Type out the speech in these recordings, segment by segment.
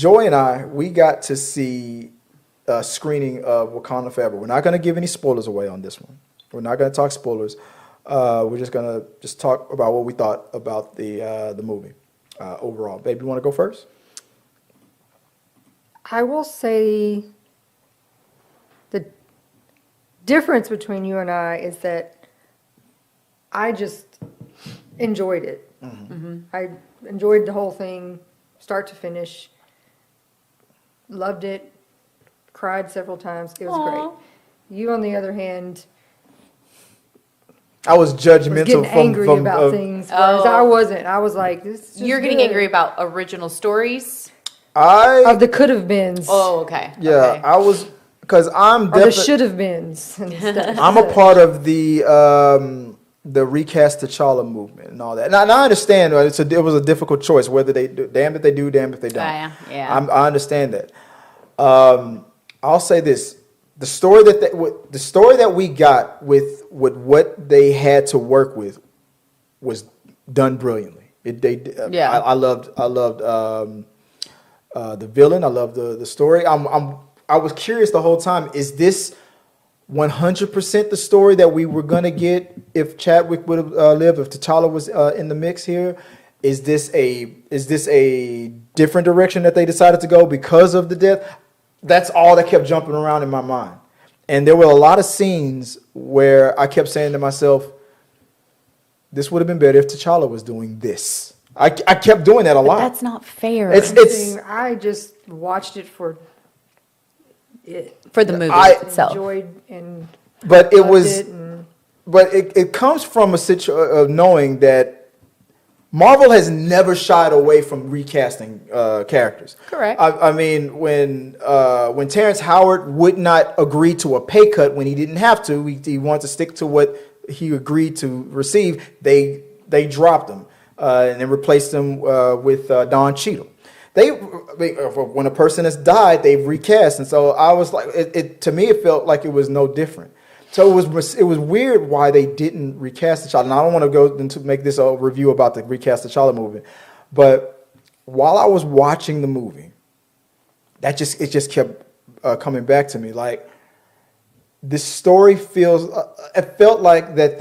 Joy and I, we got to see a screening of Wakanda Forever. We're not going to give any spoilers away on this one. We're not going to talk spoilers. We're just going to talk about what we thought about the movie overall. Babe, you want to go first? I will say the difference between you and I is that I just enjoyed it. I enjoyed the whole thing, start to finish. Loved it. Cried several times. It was great. You, on the other hand, I was judgmental was getting angry about things, whereas I wasn't. I was like, "This is just You're getting good." angry about original stories? Of the could have beens. Oh, okay. Yeah, Okay. I was, because I'm Or the definitely, should have beens. and stuff. I'm a part of the recast T'Challa movement and all that. And I understand it was a difficult choice whether they do, damned if they do, damned if they don't. Yeah. I understand that. I'll say this: the story that we got with what they had to work with was done brilliantly. I loved the villain. I loved the story. I was curious the whole time. Is this 100% the story that we were gonna get if Chadwick would have lived? If T'Challa was in the mix here, is this a different direction that they decided to go because of the death? That's all that kept jumping around in my mind. And there were a lot of scenes where I kept saying to myself, this would have been better if T'Challa was doing this. I kept doing that a lot. That's not fair. I just watched it for it. For the movie itself. Enjoyed and But it loved was, it and but it comes from a situation of knowing that Marvel has never shied away from recasting characters. Correct. I mean, when Terrence Howard would not agree to a pay cut when he didn't have to, he wanted to stick to what he agreed to receive. They dropped him and then replaced him with Don Cheadle. When a person has died, they've recast, and so I was like, to me, it felt like it was no different. So it was weird why they didn't recast T'Challa. And I don't want to go into make this a review about the recast T'Challa movie, but while I was watching the movie, it just kept coming back to me. Like, this story it felt like that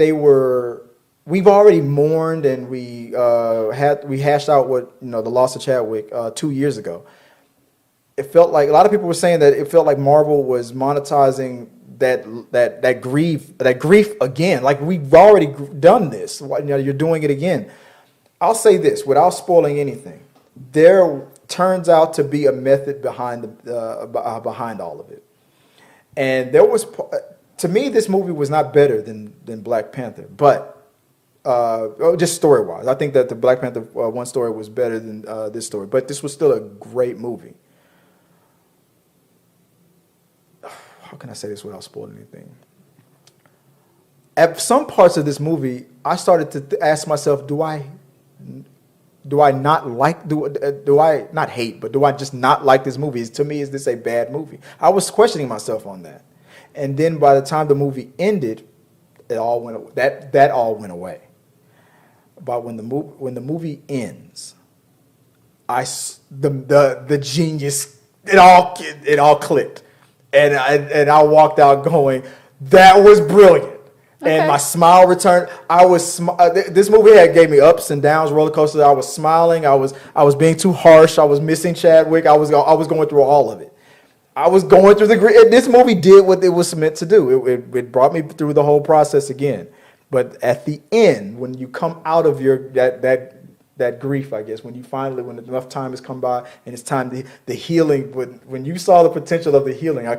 we've already mourned and we hashed out the loss of Chadwick 2 years ago. It felt like a lot of people were saying that it felt like Marvel was monetizing that grief again. Like, we've already done this. You're doing it again. I'll say this without spoiling anything. There turns out to be a method behind all of it. And to me, this movie was not better than Black Panther, but just story-wise, I think that the Black Panther one story was better than this story. But this was still a great movie. How can I say this without spoiling anything? At some parts of this movie, I started to ask myself, do I not like, do I not hate, but do I just not like this movie? To me, is this a bad movie? I was questioning myself on that. And then by the time the movie ended, that all went away. But when the movie ends, the genius, it all clicked. And I walked out going, that was brilliant. Okay. And my smile returned. This movie gave me ups and downs, roller coasters. I was smiling. I was being too harsh. I was missing Chadwick. I was going through all of it. I was going through this movie did what it was meant to do. It brought me through the whole process again. But at the end, when you come out of that grief, I guess, when enough time has come by and it's time the healing, when you saw the potential of the healing, I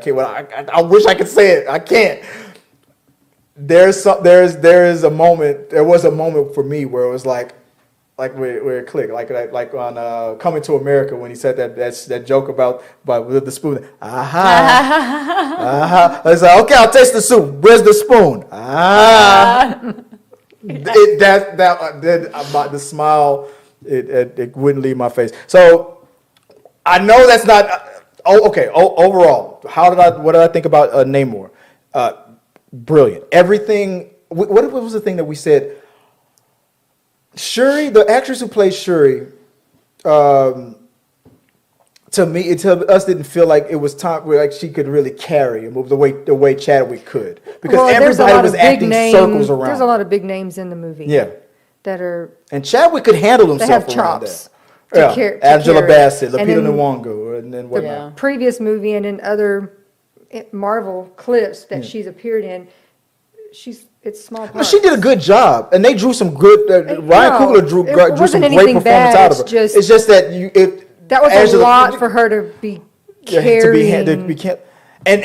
wish I could say it. I can't. There was a moment for me where it was like where it clicked, like on Coming to America when he said that joke about with the spoon. I was like, okay, I'll taste the soup. Where's the spoon? The smile, it wouldn't leave my face. So I know that's not. Overall, what did I think about Namor? Brilliant. Everything. What was the thing that we said? Shuri, the actress who plays Shuri, to me, it to us didn't feel like it was time where like she could really carry a movie the way Chadwick could, because Well, there's a everybody lot was of big acting circles around. There's a lot of big names in the movie. Yeah, That are, and Chadwick could handle that himself have around chops. that. to Yeah, car- to Angela carry. Bassett, And Lupita then Nyong'o, and then The whatnot. previous movie and in other Marvel clips that she's appeared in, it's small But parts. she did a good job, and they drew some good. Ryan Coogler drew it drew wasn't some great anything performance bad, out of her. it's just- It's just that That was Angela- a lot for her to be Yeah, carrying. to be and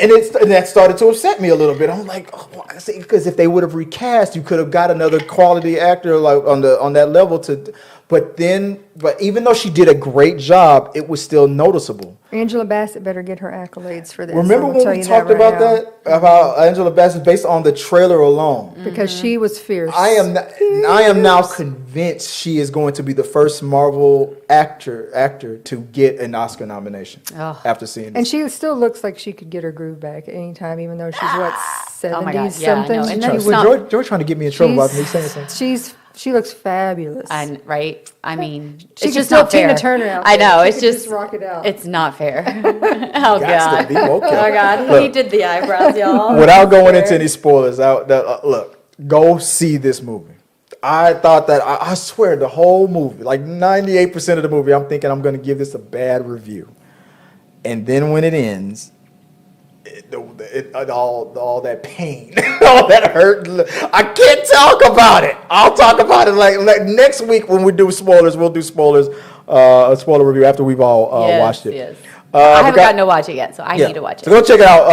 that started to upset me a little bit. I'm like, oh, see, because if they would have recast, you could have got another quality actor like on that level to. But even though she did a great job, it was still noticeable. Angela Bassett better get her accolades for this. Remember I'm gonna when tell we you talked right about now. that about Angela Bassett based on the trailer alone? Because she was fierce. I am now convinced she is going to be the first Marvel actor to get an Oscar nomination after seeing this. And she still looks like she could get her groove back at any time, even though she's what, 70s Oh my God, yeah, I something. know. And Trying- it's was not- George trying to get me in trouble about me saying something. She looks fabulous. Right? I mean, She it's could just still not fair. Tina Turner out I there. know, She it's could just, rock it out. it's not fair. Oh, Gots God. to be, okay. Oh, God. Look. He did the eyebrows, y'all. Without going into any spoilers, look, go see this movie. I thought that I swear the whole movie, like 98% of the movie, I'm thinking I'm going to give this a bad review, and then when it ends, all that pain, all that hurt, I can't talk about it. I'll talk about it like next week when we do spoilers. We'll do spoilers, a spoiler review after we've all watched it. Yes. I I haven't gotten to watch it yet, so I need to watch it. So go check it out.